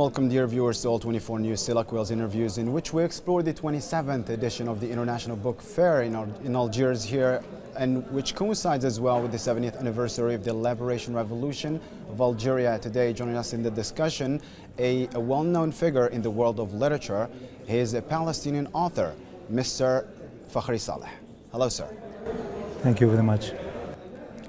Welcome, dear viewers, to All 24 News Silak Wales interviews, in which we explore the 27th edition of the International Book Fair in Algiers here, and which coincides as well with the 70th anniversary of the Liberation Revolution of Algeria. Today, joining us in the discussion, a well-known figure in the world of literature. He is a Palestinian author, Mr. Fakhri Saleh. Hello, sir. Thank you very much.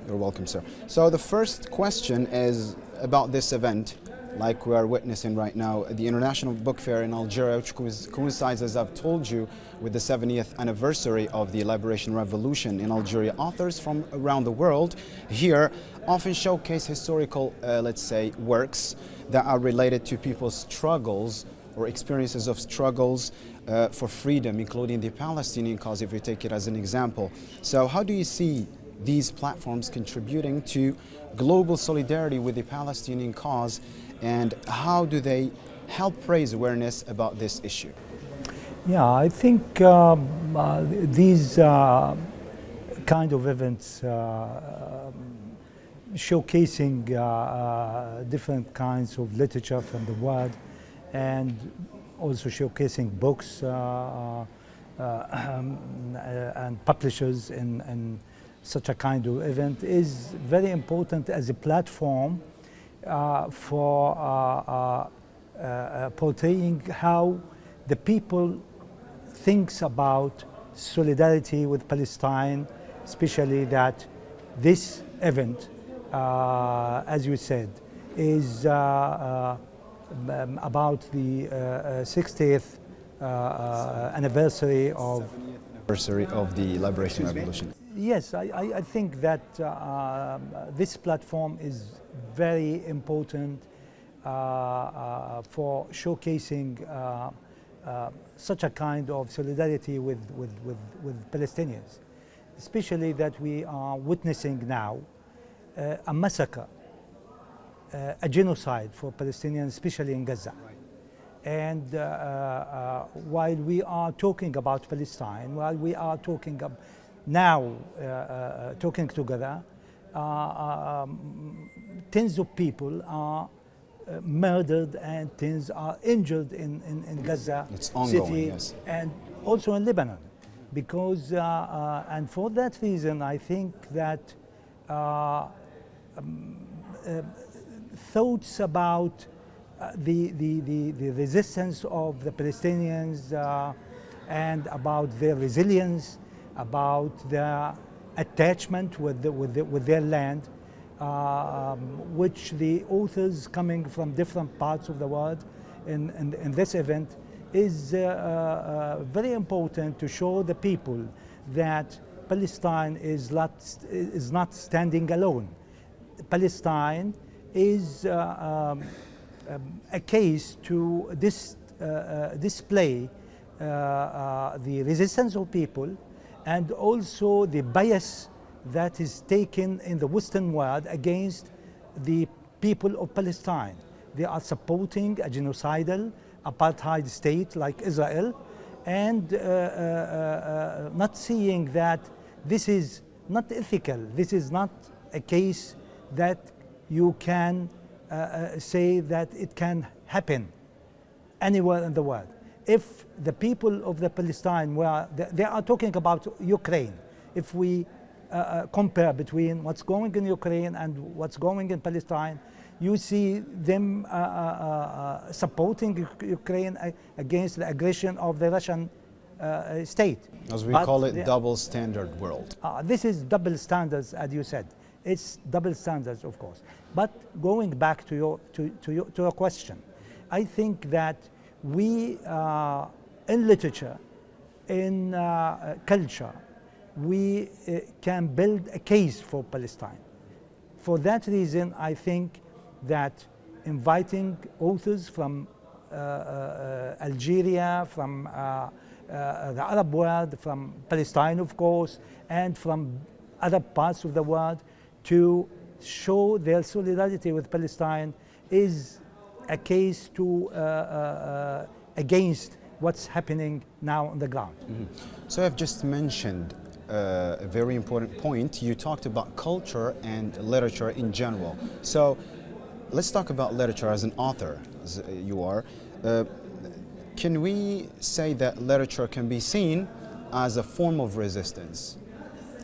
You're welcome, sir. So the first question is about this event, like we are witnessing right now, the International Book Fair in Algeria, which coincides, as I've told you, with the 70th anniversary of the Liberation Revolution in Algeria. Authors from around the world here often showcase historical, let's say, works that are related to people's struggles or experiences of struggles for freedom, including the Palestinian cause, if you take it as an example. So how do you see these platforms contributing to global solidarity with the Palestinian cause, and how do they help raise awareness about this issue? Yeah, I think these kind of events showcasing different kinds of literature from the world, and also showcasing books and publishers in such a kind of event is very important as a platform for portraying how the people thinks about solidarity with Palestine, especially that this event, as you said, is about the 60th anniversary of the Liberation Revolution. Yes, I think that this platform is very important for showcasing such a kind of solidarity with Palestinians, especially that we are witnessing now a massacre, a genocide for Palestinians, especially in Gaza. And while we are talking about Palestine, while we are talking now talking together, tens of people are murdered and tens are injured in Gaza city, yes. And also in Lebanon, because and for that reason I think that thoughts about the resistance of the Palestinians and about their resilience, about their attachment with their land, which the authors coming from different parts of the world in this event is very important to show the people that Palestine is not standing alone. Palestine is a case to display the resistance of people, and also the bias that is taken in the Western world against the people of Palestine. They are supporting a genocidal apartheid state like Israel, and not seeing that this is not ethical. This is not a case that you can say that it can happen anywhere in the world. If the people of the Palestine they are talking about Ukraine, if we compare between what's going in Ukraine and what's going in Palestine, you see them supporting Ukraine against the aggression of the Russian state. As we call it, double standard world. This is double standards, as you said. It's double standards, of course. But going back to your question, I think that we, in literature, in culture, we can build a case for Palestine. For that reason, I think that inviting authors from Algeria, from the Arab world, from Palestine, of course, and from other parts of the world to show their solidarity with Palestine is a case to against what's happening now on the ground. Mm-hmm. So I've just mentioned a very important point. You talked about culture and literature in general. So let's talk about literature as an author, as you are. Can we say that literature can be seen as a form of resistance?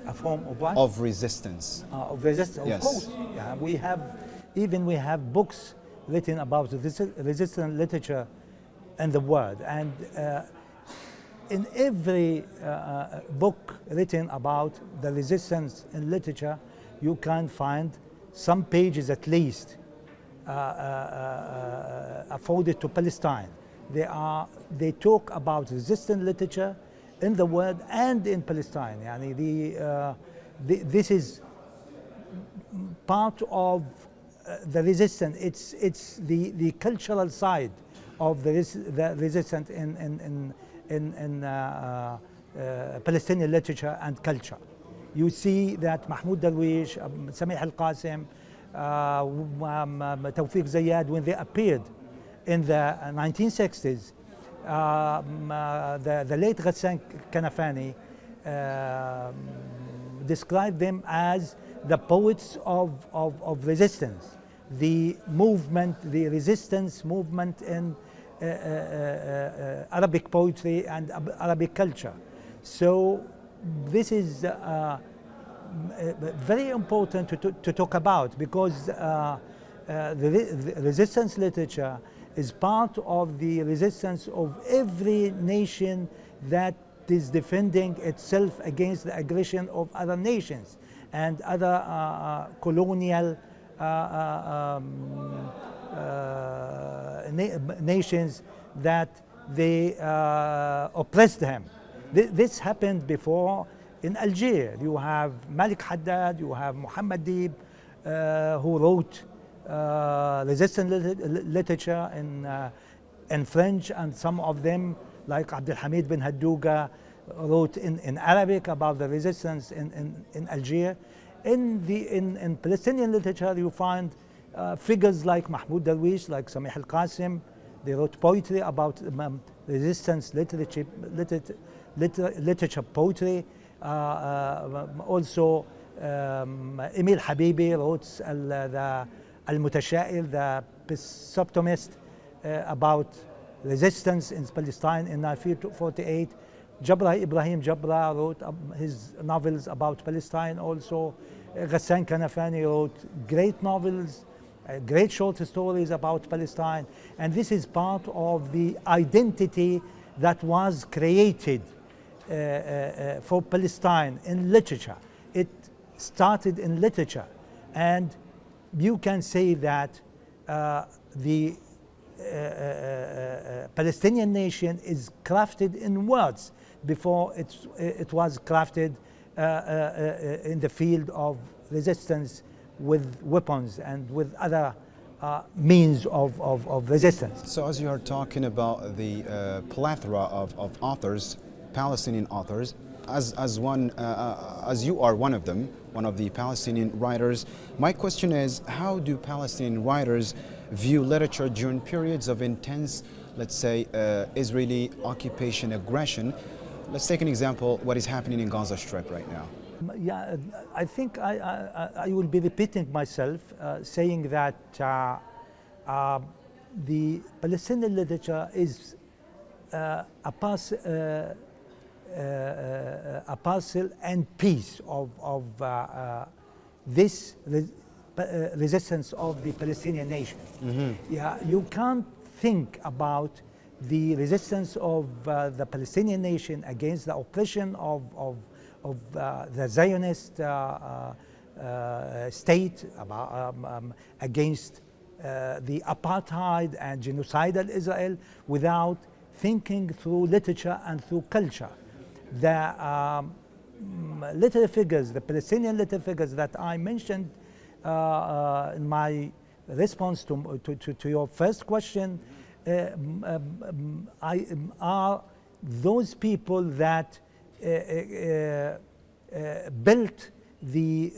A form of what? Of resistance. Of resistance, Yes. of course. Yeah, we have books written about resistant literature in the world, and in every book written about the resistance in literature, you can find some pages at least afforded to Palestine. They talk about resistant literature in the world and in Palestine. Yani this is part of the resistance. It's the cultural side of the resistance in Palestinian literature and culture. You see that Mahmoud Darwish, Samih al-Qasim, Tawfiq Zayyad, when they appeared in the 1960s, the late Ghassan Kanafani described them as the poets of resistance, the movement, the resistance movement in Arabic poetry and Arabic culture. So this is very important to talk about, because the resistance literature is part of the resistance of every nation that is defending itself against the aggression of other nations and other colonial nations that they oppressed them. This happened before in Algeria. You have Malik Haddad, you have Muhammad Deeb, who wrote resistance literature in French, and some of them, like Abdelhamid bin Haddouga, wrote in Arabic about the resistance in Algeria. In Palestinian literature, you find figures like Mahmoud Darwish, like Samih al-Qasim. They wrote poetry about resistance literature poetry. Also, Emil Habibi wrote the Al-Mutasha'il, the Pesoptimist, about resistance in Palestine in 1948. Ibrahim Jabra wrote his novels about Palestine also. Ghassan Kanafani wrote great novels, great short stories about Palestine. And this is part of the identity that was created for Palestine in literature. It started in literature, and you can say that the Palestinian nation is crafted in words before it was crafted in the field of resistance with weapons and with other means of resistance. So as you are talking about the plethora of authors, Palestinian authors, as you are one of them, one of the Palestinian writers, my question is, how do Palestinian writers view literature during periods of intense, let's say, Israeli occupation aggression? Let's take an example, what is happening in Gaza Strip right now. Yeah, I think I will be repeating myself, saying that the Palestinian literature is a parcel and piece of this resistance of the Palestinian nation. Mm-hmm. Yeah, you can't think about the resistance of the Palestinian nation against the oppression of the Zionist state, against the apartheid and genocidal Israel, without thinking through literature and through culture. The literary figures, the Palestinian literary figures that I mentioned in my response to your first question, are those people that built the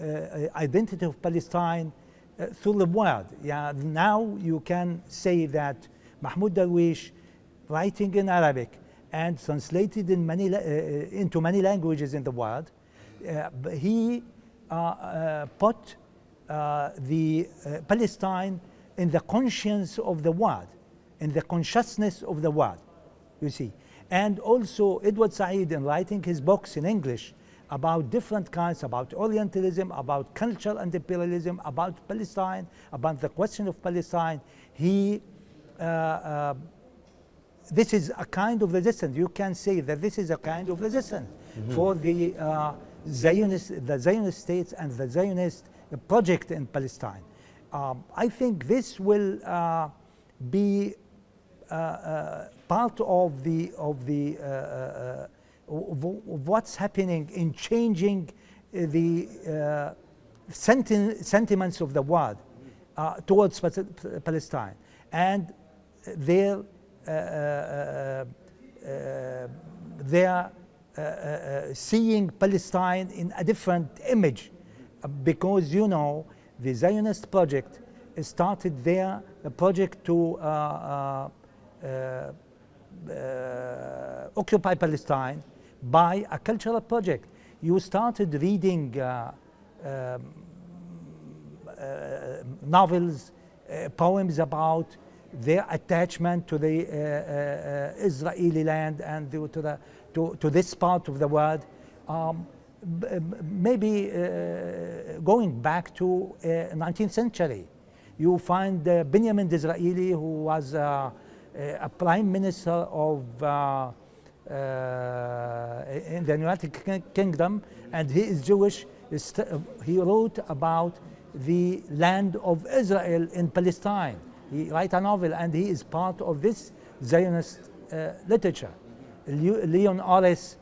identity of Palestine through the word. Yeah, now you can say that Mahmoud Darwish, writing in Arabic and translated in into many languages in the world, he put the Palestine in the conscience of the world, in the consciousness of the world, you see. And also Edward Said, in writing his books in English about different kinds, about Orientalism, about culture and imperialism, about Palestine, about the question of Palestine, he this is a kind of resistance. You can say that this is a kind of resistance for the Zionist states and the Zionist project in Palestine. I think this will be part of what's happening in changing the sentiments of the world towards Palestine, and they're seeing Palestine in a different image, because you know the Zionist project started there, a project to occupy Palestine by a cultural project. You started reading novels, poems about their attachment to the Israeli land and to this part of the world. Maybe going back to 19th century, you find Benjamin Disraeli, who was a prime minister of in the United Kingdom, and he is Jewish. He wrote about the land of Israel in Palestine. He wrote a novel, and he is part of this Zionist literature. Leon Orris,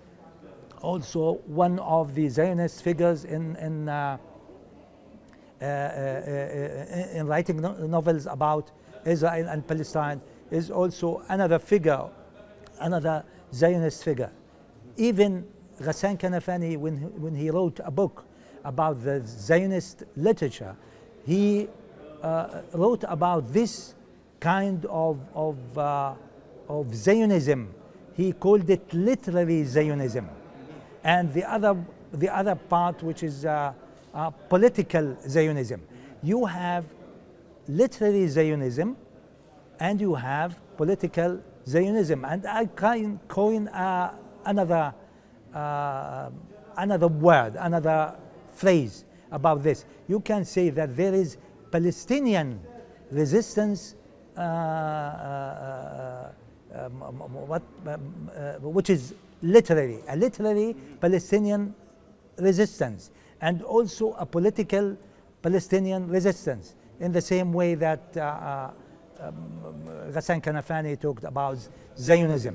also one of the Zionist figures in writing novels about Israel and Palestine, is also another figure, another Zionist figure. Even Ghassan Kanafani, when he wrote a book about the Zionist literature, he wrote about this kind of Zionism. He called it literary Zionism, and the other part, which is political Zionism. You have literary Zionism, and you have political Zionism, and I can coin another word, another phrase about this. You can say that there is Palestinian resistance, which is literary, a literary Palestinian resistance, and also a political Palestinian resistance, in the same way that Ghassan Kanafani talked about Zionism.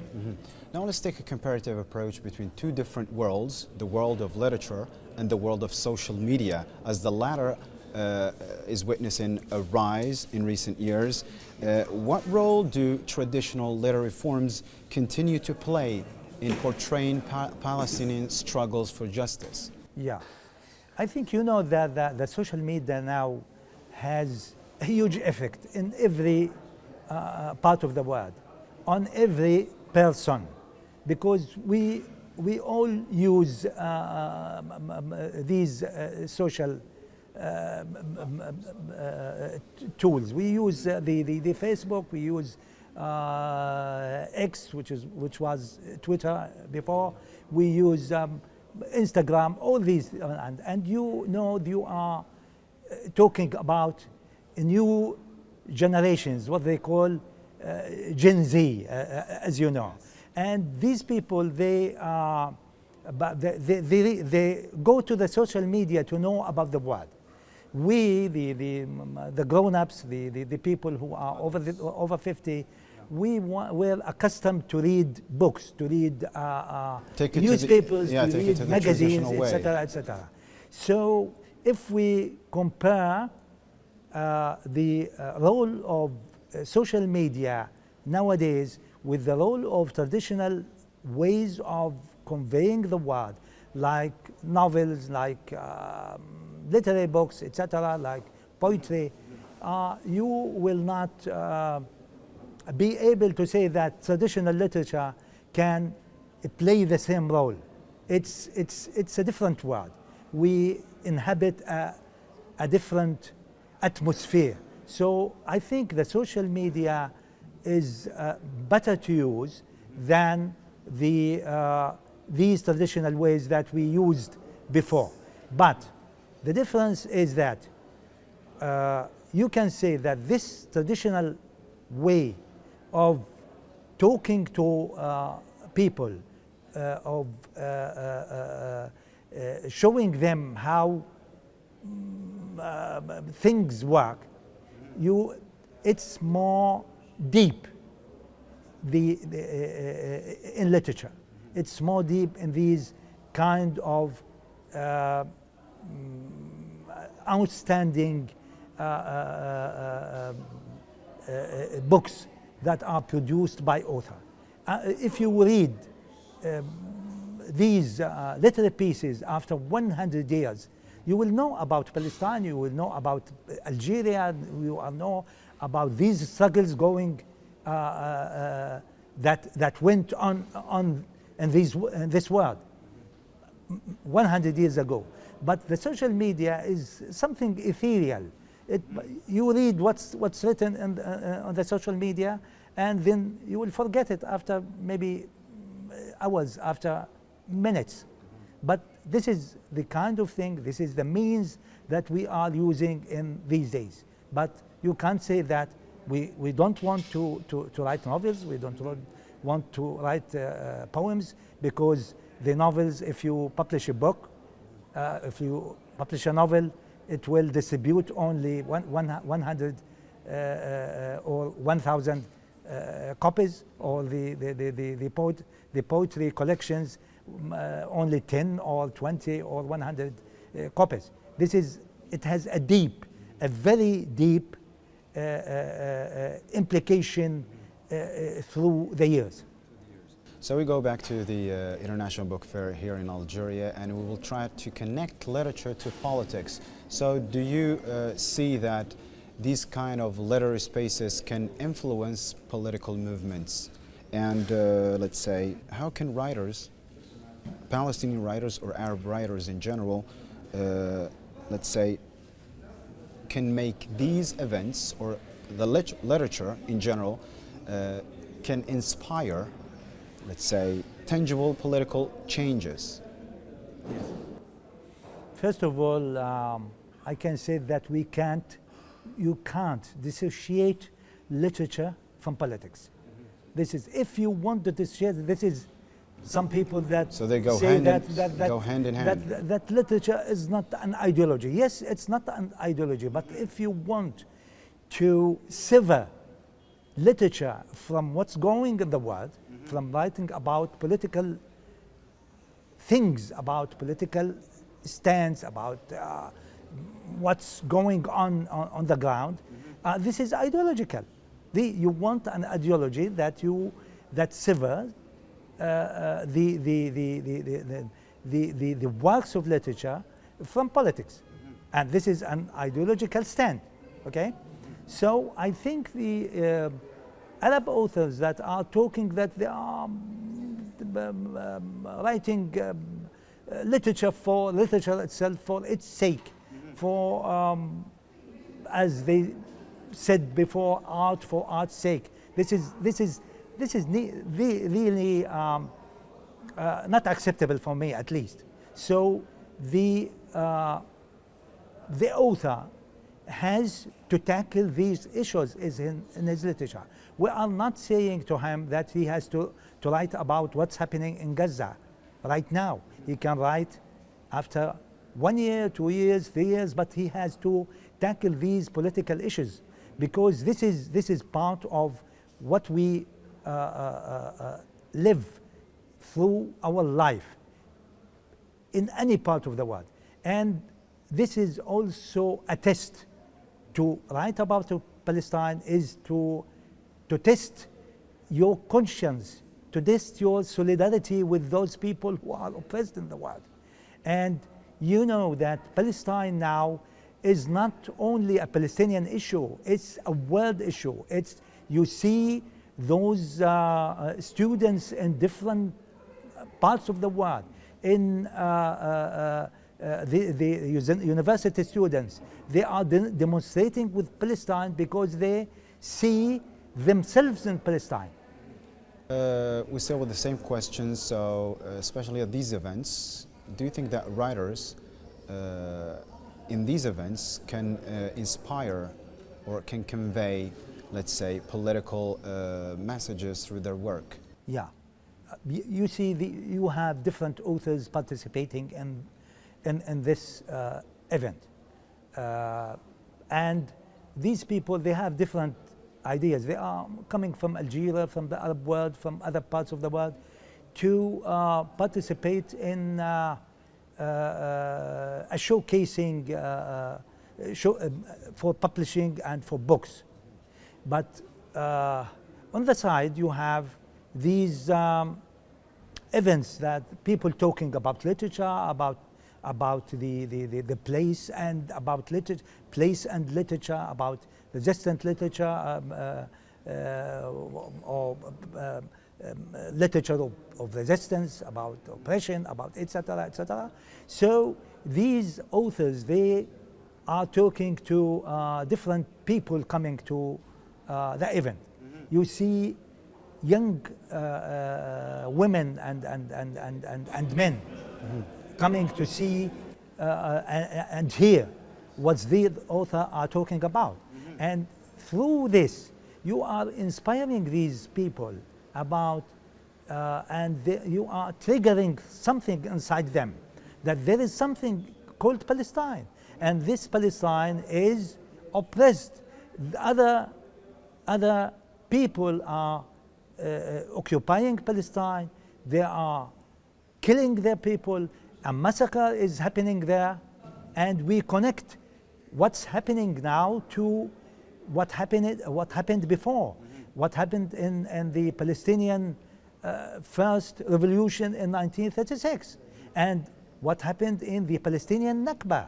Now let's take a comparative approach between two different worlds, the world of literature and the world of social media, as the latter is witnessing a rise in recent years. What role do traditional literary forms continue to play in portraying Palestinian struggles for justice? Yeah, I think you know that the social media now has a huge effect in every part of the world, on every person, because we all use these social tools. We use the Facebook, we use X, which was Twitter before. We use Instagram, all these, and you know, you are talking about new generations, what they call Gen Z, as you know. And these people, they go to the social media to know about the world. We, the grown-ups, the people who are over 50, we're accustomed to read books, to read newspapers, to read magazines, etc., etc. So if we compare the role of social media nowadays with the role of traditional ways of conveying the world, like novels, like literary books, etc., like poetry, you will not be able to say that traditional literature can play the same role. It's a different world. We inhabit a different atmosphere. So I think the social media is better to use than these traditional ways that we used before. But the difference is that you can say that this traditional way of talking to people, of showing them how things work, it's more deep in literature. It's more deep in these kind of outstanding books that are produced by author. If you read these literary pieces after 100 years, you will know about Palestine, you will know about Algeria, you will know about these struggles going that went on in this world 100 years ago. But the social media is something ethereal. You read what's written on the social media, and then you will forget it after maybe hours, after minutes. But this is the kind of thing, this is the means that we are using in these days. But you can't say that we don't want to write novels, we don't want to write poems, because the novels, if you publish a book, if you publish a novel, it will distribute only 100 or 1,000 copies, or the poetry collections only 10 or 20 or 100 copies. It has a very deep implication through the years. So we go back to the International Book Fair here in Algeria, and we will try to connect literature to politics. So do you see that these kind of literary spaces can influence political movements? And let's say, how can writers, Palestinian writers or Arab writers in general, let's say, can make these events, or the literature in general, can inspire, let's say, tangible political changes? First of all, I can say that you can't dissociate literature from politics. This is, if you want to dissociate, this is some people that so they go say go hand in hand. That literature is not an ideology. Yes, it's not an ideology, but if you want to sever literature from what's going in the world, from writing about political things, about political stands, about what's going on the ground, this is ideological. You want an ideology that severs the works of literature from politics, and this is an ideological stand. Okay, so I think the Arab authors that are talking that they are writing literature for literature itself, for its sake, for as they said before, art for art's sake. This is really not acceptable for me, at least. So the author has to tackle these issues in his literature. We are not saying to him that he has to write about what's happening in Gaza right now. He can write after 1 year, 2 years, 3 years, but he has to tackle these political issues, because this is part of what we live through our life in any part of the world. And this is also a test. To write about Palestine is to test your conscience, to test your solidarity with those people who are oppressed in the world. And you know that Palestine now is not only a Palestinian issue, it's a world issue. You see those students in different parts of the world, in the university students, they are demonstrating with Palestine because they see themselves in Palestine. We still with the same question, so especially at these events, do you think that writers in these events can inspire or can convey, let's say, political messages through their work? Yeah. You see, you have different authors participating in this event. And these people, they have different ideas. They are coming from Algeria, from the Arab world, from other parts of the world, to participate in a showcasing for publishing and for books. But on the side, you have these events that people talking about literature, about the place and about place and literature, about resistant literature or literature of resistance, about oppression, about etc., etc. So these authors, they are talking to different people coming to the event. You see young women and men coming to see and hear what the author are talking about. And through this, you are inspiring these people about, you are triggering something inside them, that there is something called Palestine. And this Palestine is oppressed. Other people are occupying Palestine. They are killing their people. A massacre is happening there. And we connect what's happening now to what happened before, what happened in the Palestinian first revolution in 1936, and what happened in the Palestinian Nakba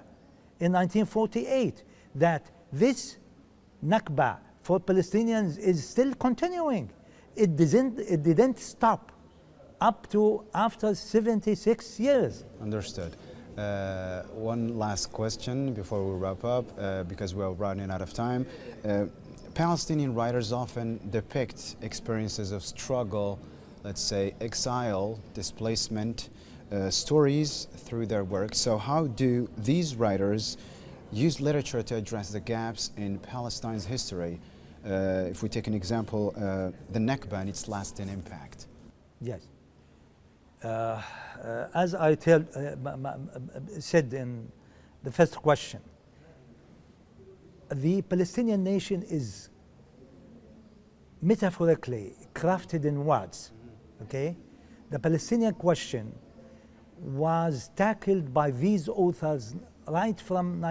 in 1948, that this Nakba for Palestinians is still continuing. It didn't stop up to after 76 years. Understood. One last question before we wrap up, because we're running out of time. Palestinian writers often depict experiences of struggle, let's say exile, displacement, stories through their work. So how do these writers use literature to address the gaps in Palestine's history? If we take an example, the Nakba and its lasting impact. Yes. As I said in the first question, the Palestinian nation is metaphorically crafted in words, okay? The Palestinian question was tackled by these authors right from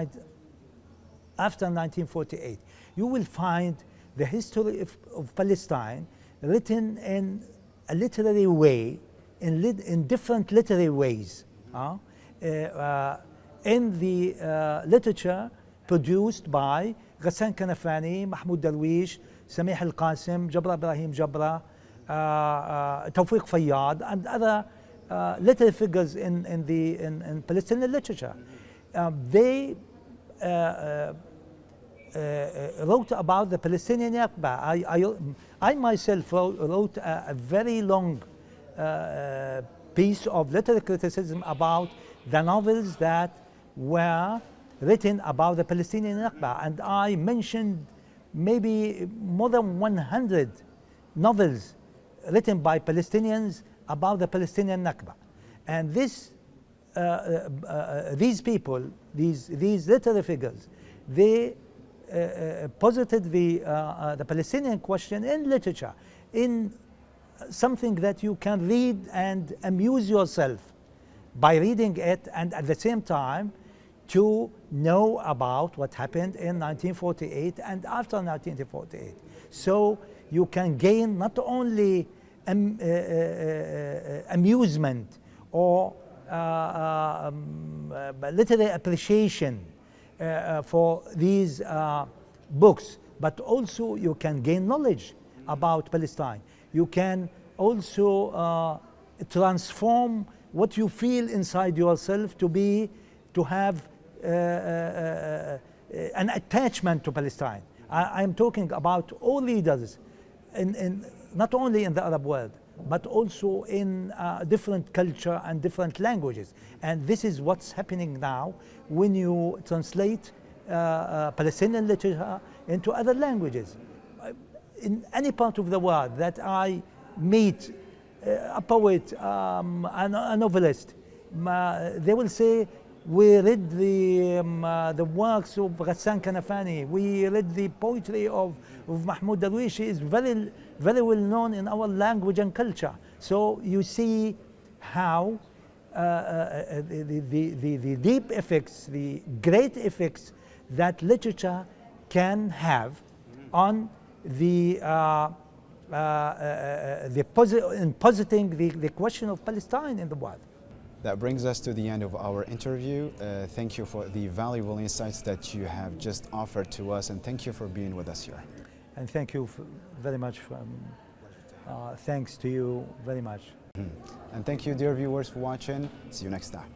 after 1948. You will find the history of Palestine written in a literary way, in different literary ways, in the literature produced by Ghassan Kanafani, Mahmoud Darwish, Samih Al-Qasim, Jabra Ibrahim Jabra, Tawfiq Fayyad, and other literary figures in Palestinian literature. They wrote about the Palestinian Nakba. I myself wrote a very long piece of literary criticism about the novels that were written about the Palestinian Nakba, and I mentioned maybe more than 100 novels written by Palestinians about the Palestinian Nakba. And these people, these literary figures, they posited the Palestinian question in literature, in something that you can read and amuse yourself by reading it, and at the same time to know about what happened in 1948 and after 1948. So you can gain not only amusement or literary appreciation for these books, but also you can gain knowledge about Palestine. You can also transform what you feel inside yourself to be to have an attachment to Palestine. I am talking about all leaders, not only in the Arab world, but also in different culture and different languages. And this is what's happening now when you translate Palestinian literature into other languages. In any part of the world that I meet a poet, a novelist, they will say, we read the works of Ghassan Kanafani, we read the poetry of Mahmoud Darwish, is very, very well known in our language and culture. So you see how the deep effects, the great effects that literature can have on positing the question of Palestine in the world. That brings us to the end of our interview. Thank you for the valuable insights that you have just offered to us, and thank you for being with us here. And thank you very much. Thanks to you very much. And thank you, dear viewers, for watching. See you next time.